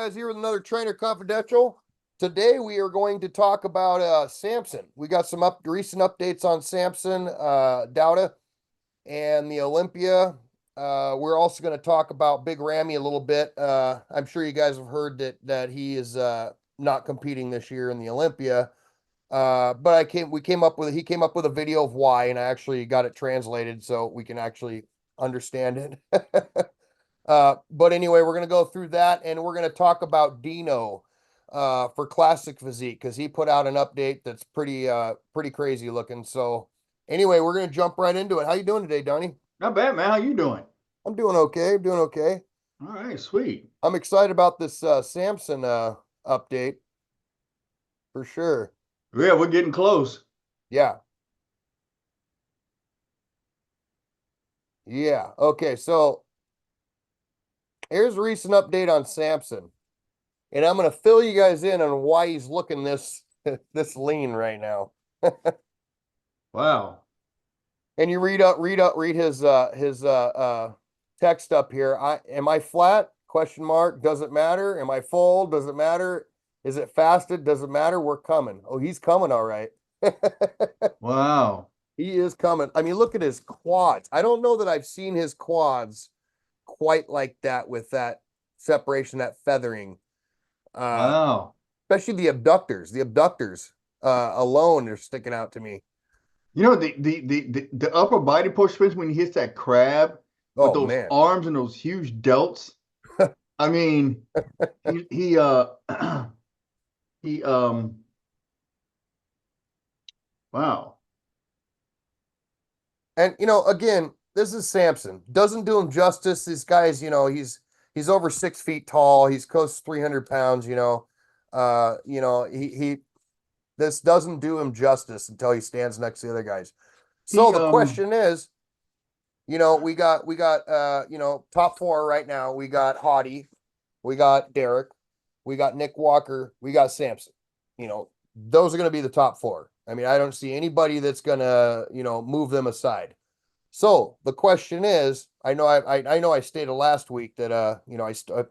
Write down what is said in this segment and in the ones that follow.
guys here with another Trainer Confidential. Today we are going to talk about Sampson. We got some recent updates on Sampson Dauda and the Olympia. We're also going to talk about Big Ramy a little bit. I'm sure you guys have heard that he is not competing this year in the Olympia. But he came up with a video of why, and I actually got it translated so we can actually understand it. But anyway, we're going to go through that, and we're going to talk about Dino for classic physique, because he put out an update that's pretty crazy looking. So anyway, we're going to jump right into it. How you doing today, Donnie? Not bad, man. How you doing? I'm doing okay. I'm doing okay. All right, sweet. I'm excited about this Sampson update for sure. Yeah, we're getting close. Yeah. Yeah. Okay, so here's a recent update on Sampson. And I'm going to fill you guys in on why he's looking this lean right now. Wow. And you read his text up here. Am I flat? Question mark. Does it matter? Am I full? Does it matter? Is it fasted? Does it matter? We're coming. Oh, he's coming all right. Wow. He is coming. I mean, look at his quads. I don't know that I've seen his quads quite like that, with that separation, that feathering. Wow. Especially the abductors. The abductors alone are sticking out to me. You know, the upper body portion when he hits that crab with Oh those man. arms and those huge delts. I mean, he he wow. And again, this is Sampson. Doesn't do him justice. This guy's, he's over 6 feet tall. He's close to 300 pounds. He this doesn't do him justice until he stands next to the other guys. So He the question is, we got top four right now. We got Hottie, we got Derek, we got Nick Walker, we got Sampson. Those are going to be the top four. I mean, I don't see anybody that's going to, move them aside. So the question is, I know I stated last week that I still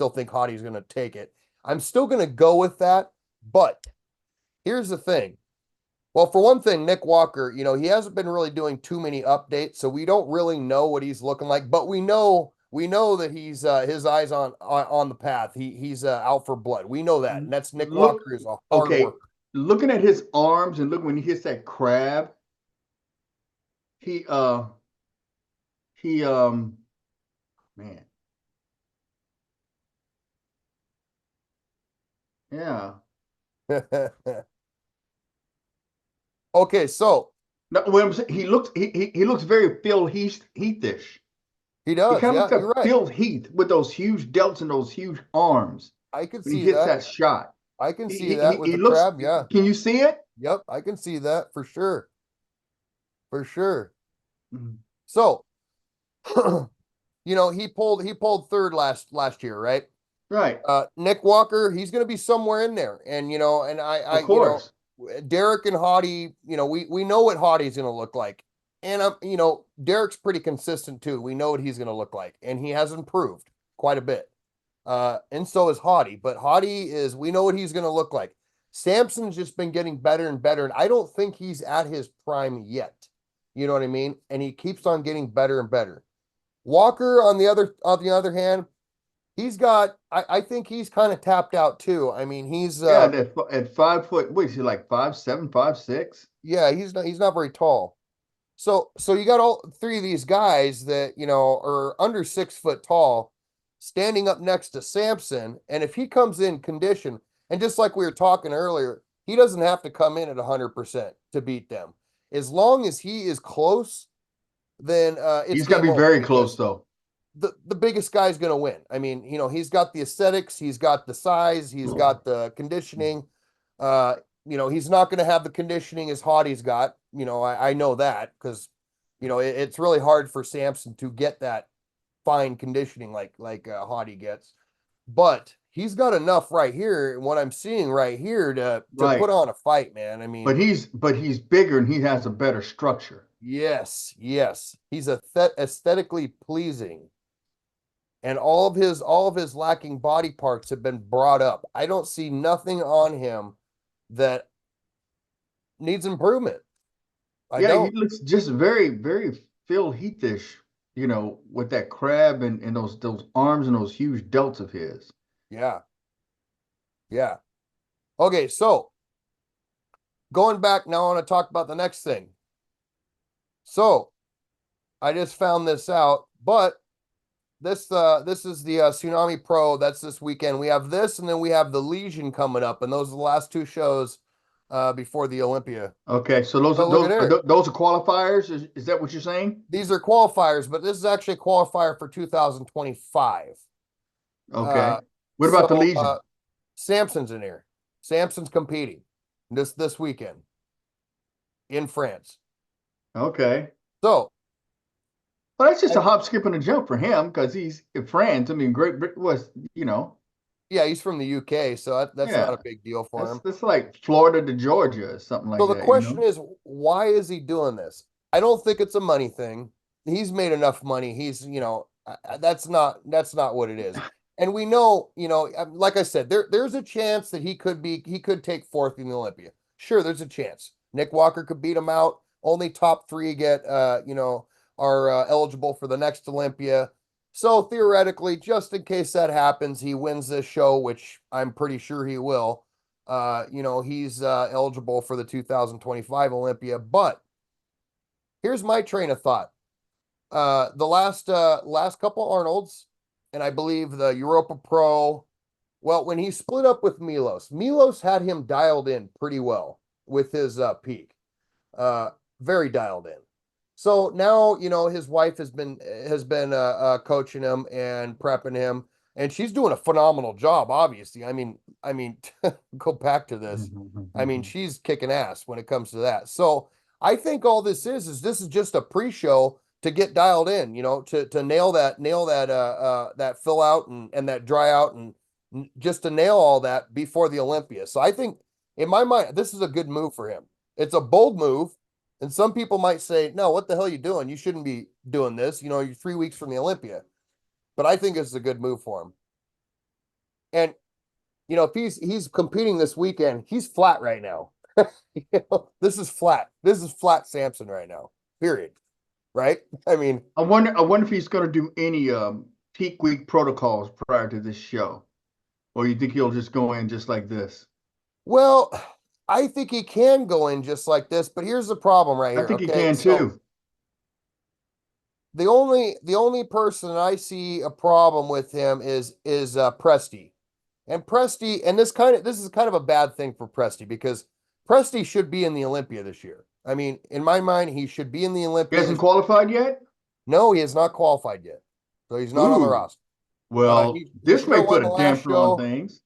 think Hottie's gonna take it. I'm still gonna go with that, but here's the thing. Well, for one thing, Nick Walker, he hasn't been really doing too many updates, so we don't really know what he's looking like, but we know that he's his eyes on the path. He's out for blood. We know that, and that's Nick look Walker is a hard okay. worker. Looking at his arms and look when he hits that crab, he he man. Yeah. Okay, so No, what I'm saying, he looks very Phil Heathish. he He does. kind of Yeah, looks you're like right. Phil Heath with those huge delts and those huge arms I can when he see hits that. that shot. I can see He, that he, with he the looks. crab. Yeah. Can you see it? Yep. I can see that for sure. For sure. Mhm. So, he pulled third last year, right? Right. Nick Walker, he's going to be somewhere in there. And, and Of course. Derek and Hottie, we know what Hottie's going to look like. And, Derek's pretty consistent too. We know what he's going to look like. And he has improved quite a bit. And so is Hottie. But we know what he's going to look like. Sampson's just been getting better and better. And I don't think he's at his prime yet. You know what I mean? And he keeps on getting better and better. Walker, on the other hand, I think he's kind of tapped out too. I mean, Yeah. At 5 foot, what is he like 5'7", 5'6"? yeah, he's not very tall. So you got all three of these guys that, are under 6 foot tall, standing up next to Sampson. And if he comes in condition, and just like we were talking earlier, he doesn't have to come in at 100% to beat them. As long as he is close, then it's He's got to game be over, very close because though. the biggest guy's going to win. I mean, he's got the aesthetics, he's got the size, he's got the conditioning. Uh, he's not going to have the conditioning as Hottie's got. I know that, because it's really hard for Sampson to get that fine conditioning like Hottie gets. But he's got enough right here, what I'm seeing right here, to put Right. on a fight, man. I mean, But he's bigger and he has a better structure. yes, he's aesthetically pleasing. and all of his lacking body parts have been brought up. I don't see nothing on him that needs improvement. I Yeah, he don't. looks just very, very Phil Heathish, with that crab and those arms and those huge delts of his. Yeah. Yeah. Okay, so going back now, I want to talk about the next thing. So I just found this out, but this is the Tsunami Pro. That's this weekend. We have this, and then we have the Legion coming up, and those are the last two shows before the Olympia. Okay, so those Oh, are look at those are there. those are qualifiers. Is that what you're saying? These are qualifiers, but this is actually a qualifier for 2025. Okay. Uh, What about the so Legion? Sampson's in here. Sampson's competing this weekend in France. Okay. So Well, that's just I, a hop, skip, and a jump for him because he's in France. I mean, Great Britain was. yeah, he's from the UK, so that's not Yeah. a big deal for him. That's like Florida to Georgia or something So like the that. question is, why is he doing this? I don't think it's a money thing. He's made enough money. That's not what it is. And we know, like I said, there's a chance that he could take fourth in the Olympia. Sure, there's a chance. Nick Walker could beat him out. Only top three are eligible for the next Olympia. So theoretically, just in case that happens, he wins this show, which I'm pretty sure he will. He's eligible for the 2025 Olympia. But here's my train of thought. The last couple Arnolds, and I believe the Europa Pro. Well, when he split up with Milos had him dialed in pretty well with his peak. Uh, Very dialed in. So now, his wife has been coaching him and prepping him, and she's doing a phenomenal job, obviously. I mean, go back to this. I mean, she's kicking ass when it comes to that. So I think all this is just a pre-show to get dialed in, to nail that fill out and that dry out, and just to nail all that before the Olympia. So I think in my mind, this is a good move for him. It's a bold move. And some people might say, no, what the hell are you doing? You shouldn't be doing this. You're 3 weeks from the Olympia. But I think it's a good move for him. And if he's competing this weekend, he's flat right now. This is flat. This is flat Sampson right now. Period. Right? I mean, I wonder if he's going to do any peak week protocols prior to this show, or you think he'll just go in just like this? well, I think he can go in just like this, but here's the problem right I here. think he Okay. can So too. the only person that I see a problem with him is Presti. And Presti, and this is kind of a bad thing for Presti because Presti should be in the Olympia this year. I mean, in my mind, he should be in the He Olympia hasn't this. qualified yet. No, he has not qualified yet. So he's not on the Ooh, roster. well, He this should have may won put the a last damper on show. things.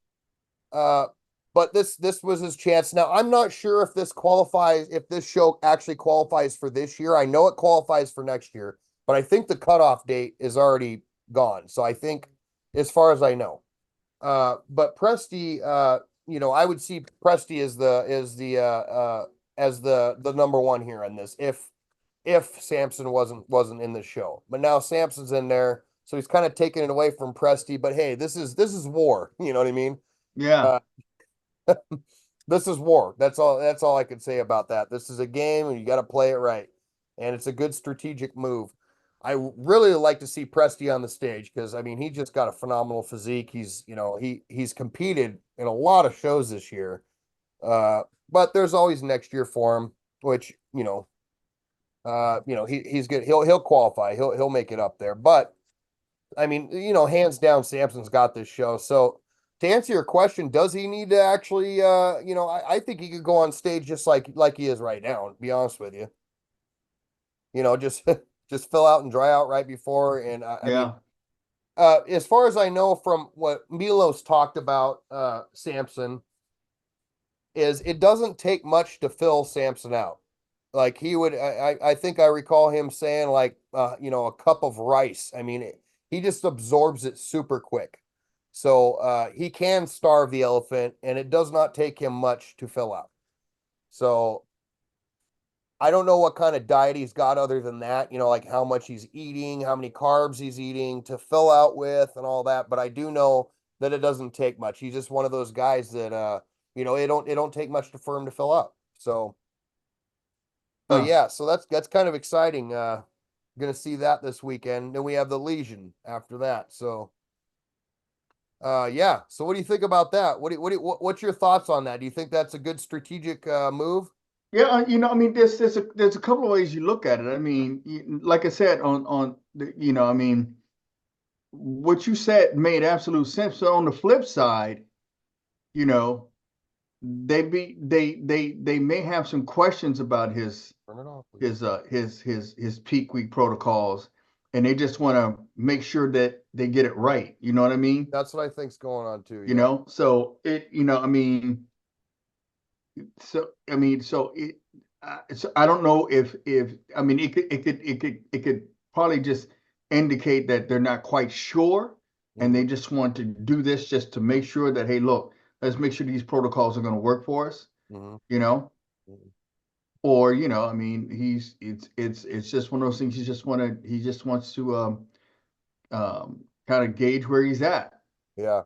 Uh, but this was his chance. Now I'm not sure if this show actually qualifies for this year. I know it qualifies for next year, but I think the cutoff date is already gone. So I think, as far as I know. But Presti, I would see Presti as the number one here on this if Sampson wasn't in the show. But now Sampson's in there, so he's kind of taking it away from Presti. But hey, this is war. You know what I mean? Yeah. Uh, this is war. That's all I can say about that. This is a game, and you got to play it right. And it's a good strategic move. I really like to see Presti on the stage because I mean he just got a phenomenal physique. He's competed in a lot of shows this year. But there's always next year for him, which he's good. He'll qualify. He'll make it up there. But I mean, hands down, Sampson's got this show. So to answer your question, does he need to actually I think he could go on stage just like he is right now, to be honest with you. Just just fill out and dry out right before. And I mean, Yeah. as far as I know from what Milos talked about, Sampson, is it doesn't take much to fill Sampson out. Like he would, I think I recall him saying like, a cup of rice. I mean, he just absorbs it super quick. So he can starve the elephant, and it does not take him much to fill out. So I don't know what kind of diet he's got other than that, like how much he's eating, how many carbs he's eating to fill out with and all that. But I do know that it doesn't take much. He's just one of those guys that it don't take much for him to fill out. So, but Huh. yeah, so that's kind of exciting. Gonna see that this weekend. Then we have the Legion after that. So yeah. So what do you think about that? What's your thoughts on that? Do you think that's a good strategic move? Yeah, I mean, there's a couple of ways you look at it. I mean, like I said, I mean, what you said made absolute sense. So on the flip side, you know, they may have some questions about Turn it off, please. his peak week protocols, and they just want to make sure that they get it right. You know what I mean? That's what I think's going on too. Yeah. So I mean, so it. So I don't know if I mean it could probably just indicate that they're not quite sure, and Hmm. they just want to do this just to make sure that, hey, look, let's make sure these protocols are going to work for us. Hmm. You know, Hmm. or I mean, it's just one of those things. He just wants to kind of gauge where he's at. Yeah.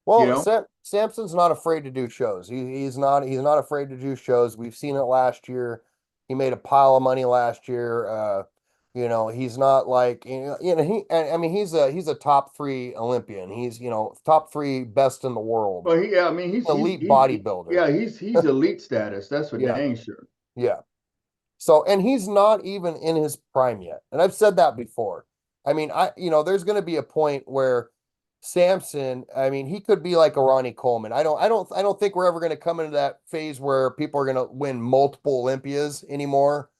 You Well, know, Sampson's not afraid to do shows. He's not afraid to do shows. We've seen it last year. He made a pile of money last year. He's not like I mean he's a top three Olympian. He's top three best in the world. well, yeah, I mean, Elite bodybuilder. yeah, he's elite status. That's for Yeah. dang sure. Yeah. So, and he's not even in his prime yet. And I've said that before. I mean, there's going to be a point where Sampson, I mean, he could be like a Ronnie Coleman. I don't think we're ever going to come into that phase where people are going to win multiple Olympias anymore.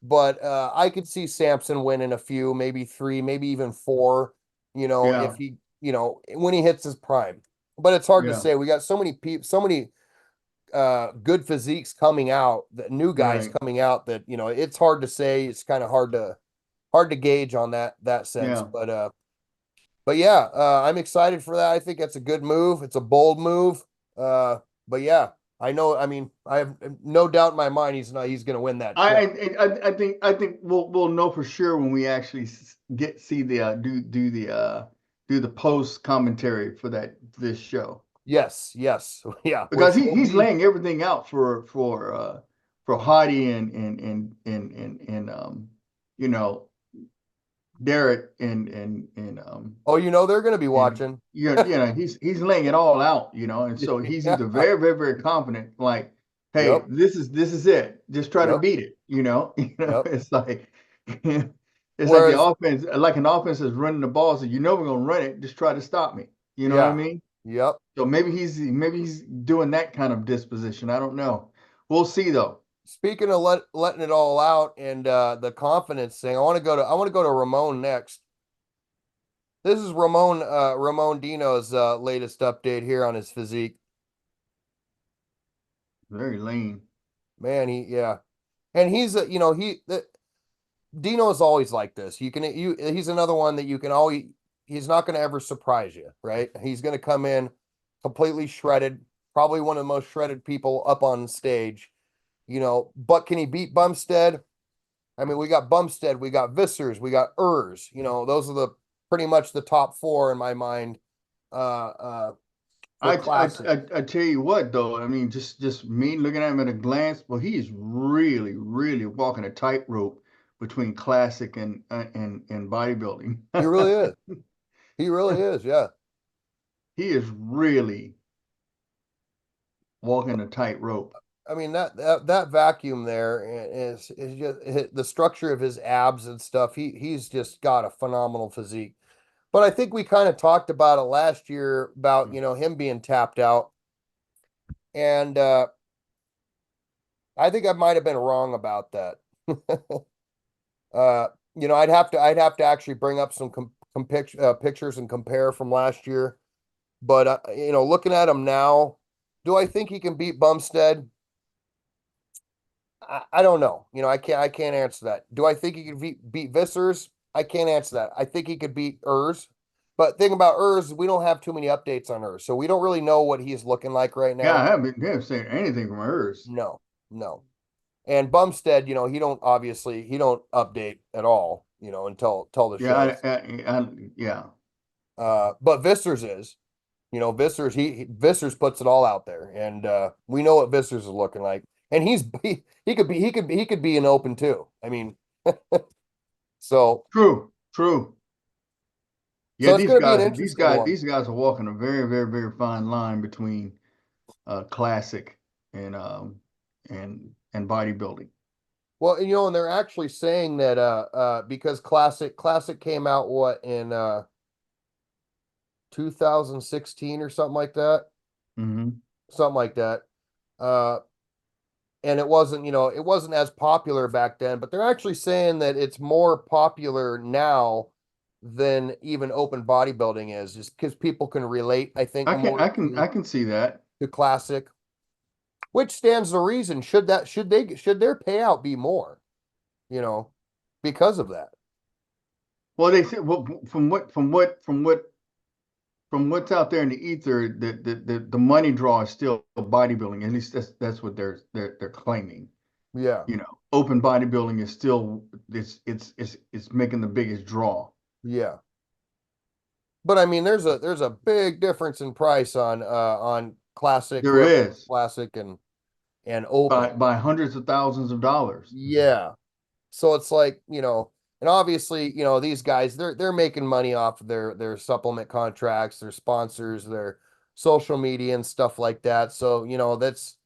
But I could see Sampson winning a few, maybe three, maybe even four, if Yeah, when he hits his prime. But it's hard to yeah, say. We got so many people, so many good physiques coming out, that new guys right, coming out that it's hard to say. It's kind of hard to gauge on that sense. yeah. But yeah, I'm excited for that. I think that's a good move. It's a bold move. Uh, but yeah, I know. I mean, I have no doubt in my mind he's going to win that I, show. I think we'll know for sure when we actually see the do the post commentary for this show, Yes, yes, yeah. because Which will he's be laying everything out for Hadi and you know Derek oh, they're going to be and watching. he's laying it all out, and so he's Yeah. either very, very, very confident, like, hey, Yep. this is it, just try to Yep. beat it. Yep. It's like it's like the Whereas, offense, like an offense is running the ball, so we're gonna run it, just try to stop me. You know what I yeah. mean? Yep. So maybe he's doing that kind of disposition. I don't know. We'll see though. Speaking of letting it all out and the confidence thing, I want to go to Ramon next. This is Ramon Dino's latest update here on his physique. Very lean. Man, yeah, and he's Dino's always like this. He's another one that you can always. He's not going to ever surprise you, right? He's going to come in completely shredded, probably one of the most shredded people up on stage. But can he beat Bumstead? I mean, we got Bumstead, we got Vissors, we got Urs. Those are the pretty much the top four in my mind for classic. I tell you what though, I mean, just me looking at him at a glance, well, he's really, really walking a tightrope between classic and bodybuilding. He really is. He really is. Yeah. He is really walking a tightrope. I mean that vacuum there is just the structure of his abs and stuff. He's just got a phenomenal physique. But I think we kind of talked about it last year about him being tapped out, and I think I might have been wrong about that. Uh, I'd have to actually bring up some pictures and compare from last year. But looking at him now, do I think he can beat Bumstead? I don't know. I can't answer that. Do I think he could beat Vissors? I can't answer that. I think he could beat Urs. But thing about Urs, we don't have too many updates on Urs, so we don't really know what he's looking like right Yeah, I now. haven't seen anything from hers. No, no. And Bumstead, he don't obviously he don't update at all, until the Yeah, shows. yeah. But Vissors is, Vissors Vissors puts it all out there, and we know what Vissors is looking like, and he could be an open too. I mean, so True, true. Yeah, so it's going to be an interesting one. these guys are walking a very, very, very fine line between classic and and bodybuilding. Well, and they're actually saying that because classic came out what in 2016 or something like that, Hmm. something like that. Uh, and it wasn't as popular back then, but they're actually saying that it's more popular now than even open bodybuilding is, just because people can relate, I think, more I can see that. to classic, which stands to reason. Should their payout be more, you know, because of that? Well, they said, well, from what's out there in the ether, the money draw is still bodybuilding. At least that's what they're claiming. Yeah, You know, open bodybuilding is still it's making the biggest draw. yeah. But I mean, there's a big difference in price on classic, There whoever is classic and open. by hundreds of thousands of dollars. Yeah. So it's like, and obviously, these guys they're making money off of their supplement contracts, their sponsors, their social media and stuff like that. So, that's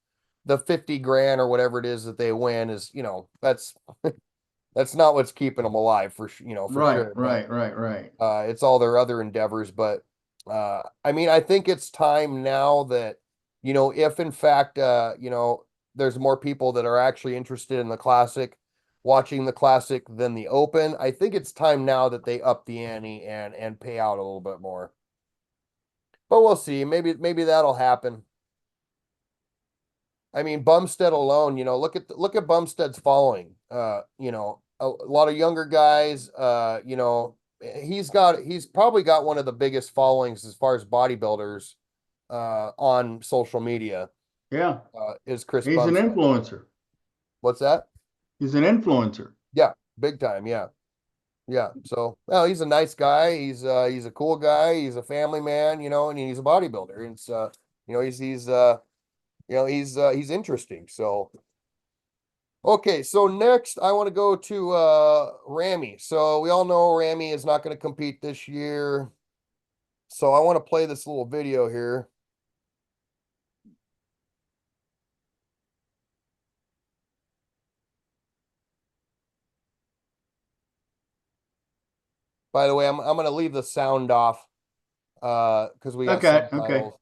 the 50 grand or whatever it is that they win is, that's not what's keeping them alive for Right, sure. But right. it's all their other endeavors. But I mean, I think it's time now that, if in fact, there's more people that are actually interested in the classic, watching the classic than the open. I think it's time now that they up the ante and pay out a little bit more. But we'll see. Maybe that'll happen. I mean, Bumstead alone, look at Bumstead's following. A lot of younger guys. He's probably got one of the biggest followings as far as bodybuilders on social media. Yeah, Is Chris he's an Bumstead? influencer. What's that? He's an influencer. Yeah, big time. Yeah, yeah. So, well, he's a nice guy. He's a cool guy. He's a family man. And he's a bodybuilder. And it's he's interesting. So. Okay, so next I want to go to Ramy. So we all know Ramy is not going to compete this year. So I want to play this little video here. By the way, I'm going to leave the sound off because we got Okay, okay. subtitles.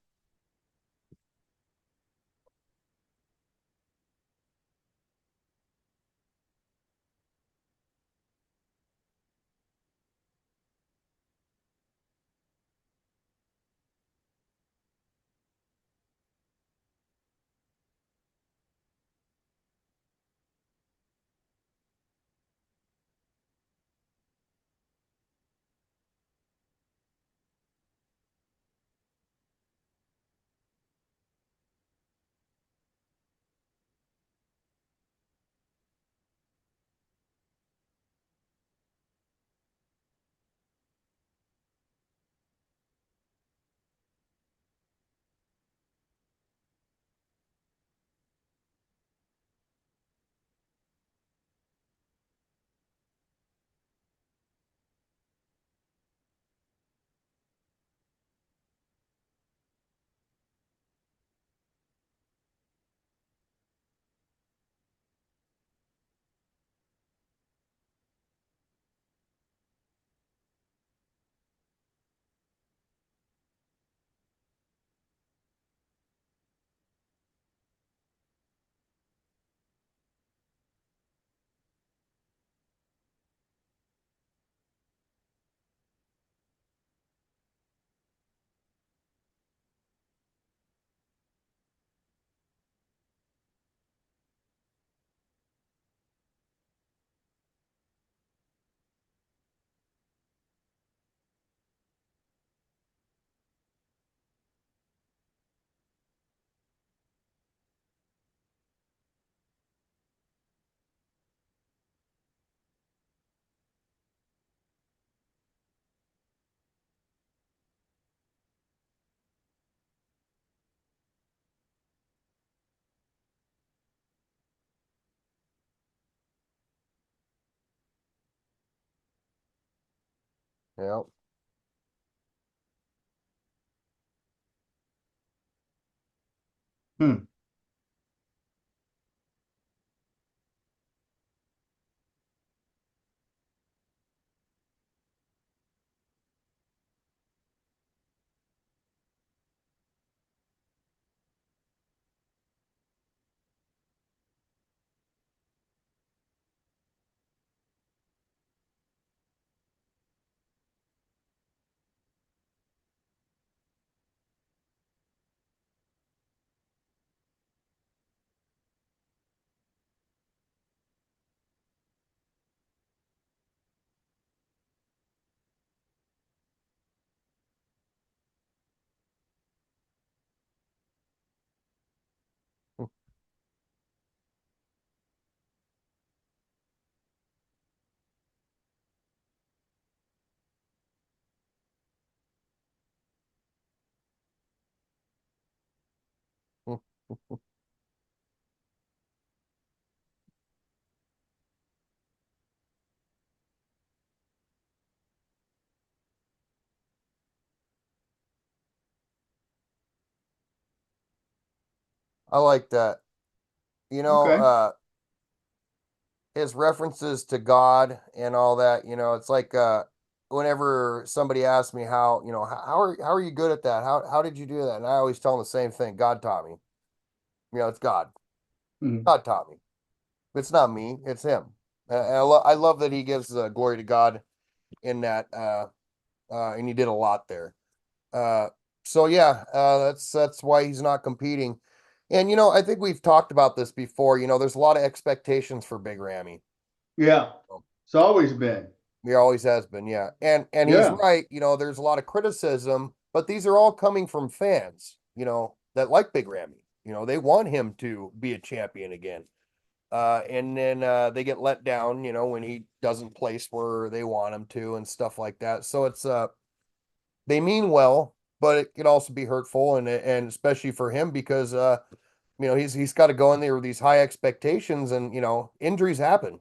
Yeah. Hmm. I like that. You know, Okay. his references to God and all that, it's like whenever somebody asks me how, how are you good at that? How did you do that? And I always tell them the same thing. God taught me. It's God. Hmm. God taught me. It's not me, it's him. And I love that he gives glory to God in that and he did a lot there. Uh so yeah, that's why he's not competing. And I think we've talked about this before. There's a lot of expectations for Big Ramy. Yeah. It's always been. He always has been, yeah. And he's Yeah. right, there's a lot of criticism, but these are all coming from fans, that like Big Ramy. They want him to be a champion again. And then they get let down, when he doesn't place where they want him to and stuff like that. So it's they mean well, but it can also be hurtful and especially for him because he's got to go in there with these high expectations and injuries happen.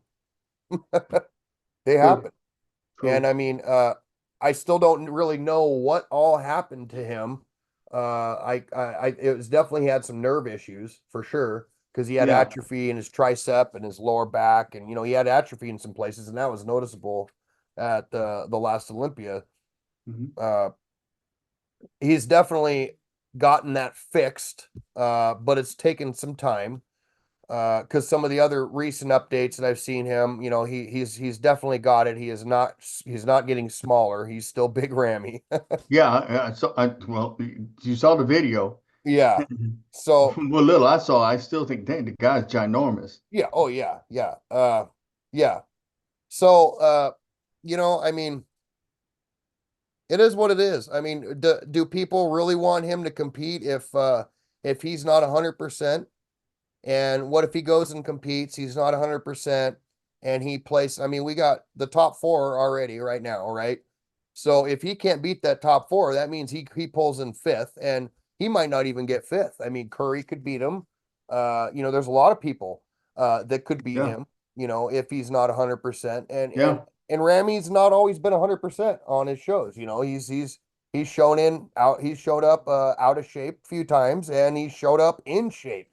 They True. happen. And True. I mean, I still don't really know what all happened to him. It was definitely he had some nerve issues for sure because he had Yeah. atrophy in his tricep and his lower back, and he had atrophy in some places, and that was noticeable at the last Olympia. Hmm. Uh, he's definitely gotten that fixed, but it's taken some time because some of the other recent updates that I've seen him, he's definitely got it. He's not getting smaller. He's still Big Ramy. Yeah. Well, you saw the video. Yeah. So From what little I saw, I still think, dang, the guy's ginormous. yeah. Oh yeah. Yeah. Yeah. So I mean, it is what it is. I mean, do people really want him to compete if he's not 100%? And what if he goes and competes? He's not 100% and he plays. I mean, we got the top four already right now, right? So if he can't beat that top four, that means he pulls in fifth and he might not even get fifth. I mean, Curry could beat him. There's a lot of people that could beat Yeah. him, if he's not 100%. And Yeah. and Ramy's not always been 100% on his shows. He's shown he's showed up out of shape a few times and he showed up in shape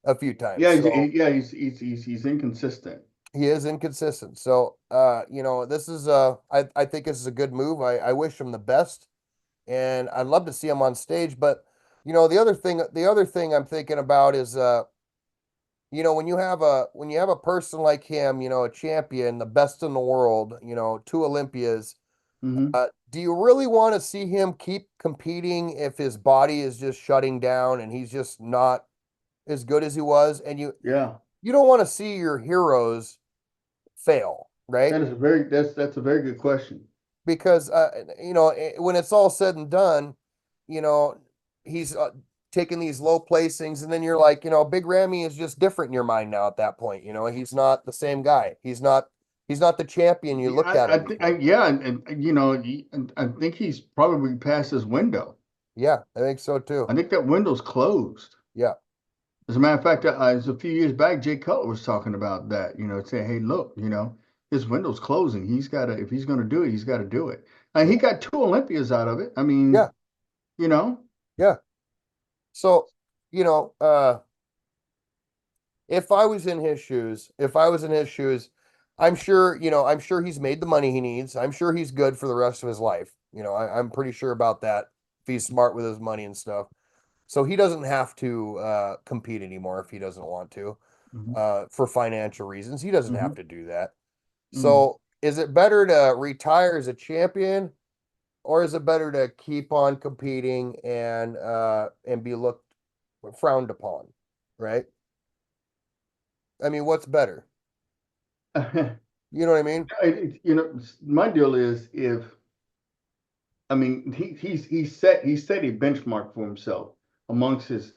a few times. Yeah. So Yeah. He's inconsistent. he is inconsistent. So this is I think this is a good move. I wish him the best and I'd love to see him on stage. But the other thing I'm thinking about is when you have a person like him, a champion, the best in the world, two Olympias, Hmm. do you really want to see him keep competing if his body is just shutting down and he's just not as good as he was? And you Yeah. you don't want to see your heroes fail, right? That's a very good question. Because when it's all said and done, you know he's taking these low placings, and then you're like, Big Ramy is just different in your mind now. At that point, he's not the same guy. He's not the champion you Yeah, looked at him before. yeah, and I think he's probably past his window. Yeah, I think so too. I think that window's closed. Yeah, As a matter of fact, it was a few years back, Jay Cutler was talking about that, saying, hey, look, his window's closing. He's got to, if he's going to do it, he's got to do it. He Yeah. got 2 Olympias out of it. I Yeah. mean, you know, Yeah. So, you know, if I was in his shoes, I'm sure, I'm sure he's made the money he needs. I'm sure he's good for the rest of his life. I'm pretty sure about that if he's smart with his money and stuff. So he doesn't have to compete anymore if he doesn't want to, hmm for financial reasons. He doesn't have hmm to do that. mm. So is it better to retire as a champion, or is it better to keep on competing and be looked frowned upon, right? I mean, what's better? You know what I mean? My deal is if I mean he set a benchmark for himself amongst his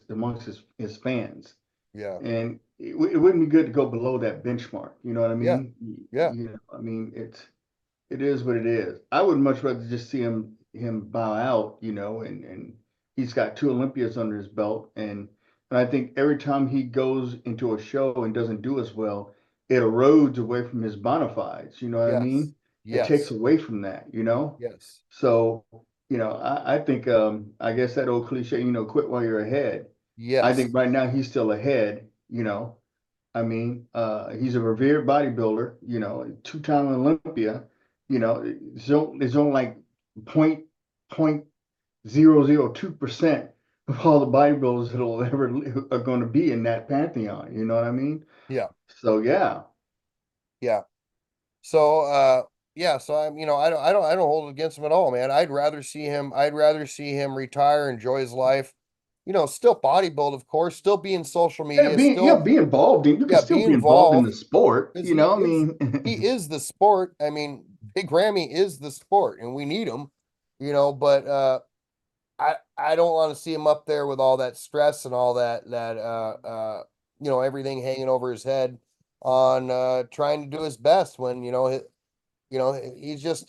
fans, Yeah. and it wouldn't be good to go below that benchmark. You know what I Yeah. mean? Yeah. I mean it is what it is. I would much rather just see him bow out, and he's got 2 Olympias under his belt, and I think every time he goes into a show and doesn't do as well, it erodes away from his bona fides. You know what I Yes. mean? It takes Yes. away from that. Yes. So, I think I guess that old cliche, quit while you're ahead. I Yes. think right now he's still ahead. I mean, he's a revered bodybuilder, 2-time Olympia, there's only like point 0.002% of all the bodybuilders that'll ever are going to be in that pantheon. You know what I mean? Yeah. So yeah, Yeah. So yeah, so I don't hold it against him at all, man. I'd rather see him retire, enjoy his life. Still bodybuild, of course, still be in social yeah, media, still be involved in. You can yeah, still be be involved in the involved sport. because You know, I he mean, is the sport. I mean, Big Ramy is the sport and we need him, but I don't want to see him up there with all that stress and all that everything hanging over his head on trying to do his best when he's just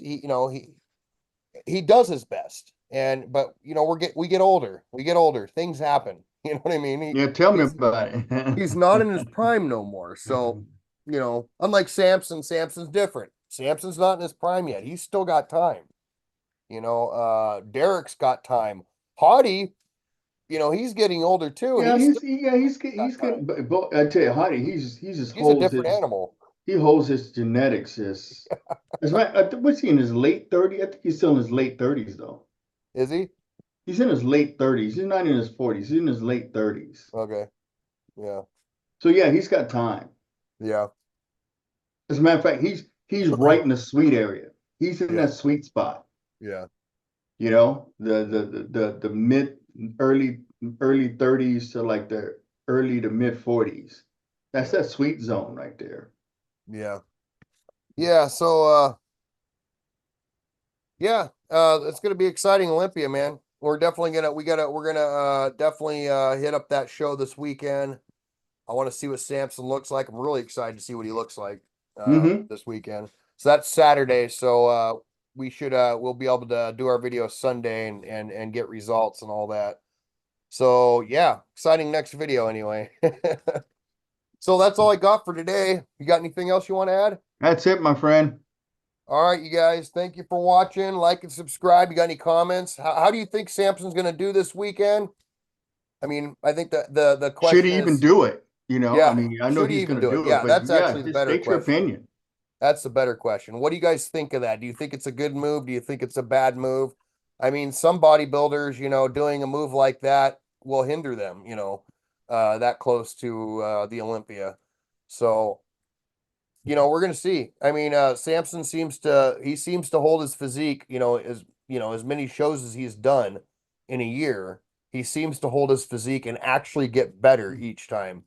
he does his best. And but we get older. We get older. Things happen. You know what I mean? yeah, tell me He's about he's not in his it. prime no more. So, unlike Samson, Samson's different. Samson's not in his prime yet. He's still got time. Derek's got time. Haughty, he's getting older too, and Yeah, he's still got he's time. getting. But I tell you, Heidi, he just He's a holds different his animal. he holds his genetics as what's he in his late 30s? I think he's still in his late 30s though. Is he? He's in his late 30s. He's not in his 40s. He's in his late 30s. Okay. Yeah. So yeah, he's got time. Yeah. As a matter of fact, he's right in the sweet area. He's in Yeah. that sweet spot. Yeah. The mid early 30s to like the early to mid 40s. That's Yeah. that sweet zone right there. Yeah. Yeah. So yeah, it's gonna be exciting, Olympia, man. We're gonna definitely hit up that show this weekend. I want to see what Sampson looks like. I'm really excited to see what he looks like Mm-hmm. this weekend. So that's Saturday. So we'll be able to do our video Sunday and get results and all that. So yeah, exciting next video anyway. So that's all I got for today. You got anything else you want to add? That's it, my friend. All right, you guys, thank you for watching. Like and subscribe. You got any comments? How do you think Sampson's going to do this weekend? I mean, I think the Should question he even is, do it? I yeah, mean, I know should he he's even going to do it? do it, Yeah, but that's yeah, actually the just better state your question. opinion. That's the better question. What do you guys think of that? Do you think it's a good move? Do you think it's a bad move? I mean, some bodybuilders, doing a move like that will hinder them, that close to the Olympia. So, we're gonna see. I mean, Samson seems to hold his physique, as many shows as he's done in a year, he seems to hold his physique and actually get better each time.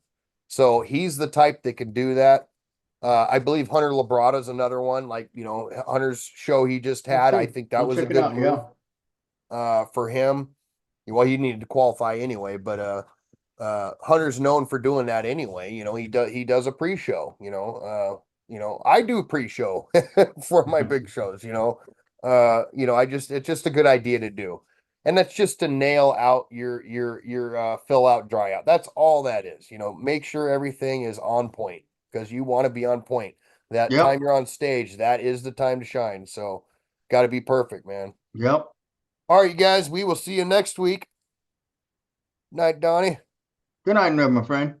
So he's the type that can do that. I believe Hunter Labrada is another one. Like, Hunter's show he just had. I Okay, think that we'll was a check it good out. move Yeah. for him. Well, he needed to qualify anyway, but Hunter's known for doing that anyway. He does a pre-show, I do pre-show for my big shows, it's just a good idea to do. And that's just to nail out your fill out dry out. That's all that is, make sure everything is on point because you want to be on point. That time Yep. you're on stage, that is the time to shine. So Got to be perfect, man. Yep. All right, you guys, we will see you next week. Night, Donnie. Good night, my friend.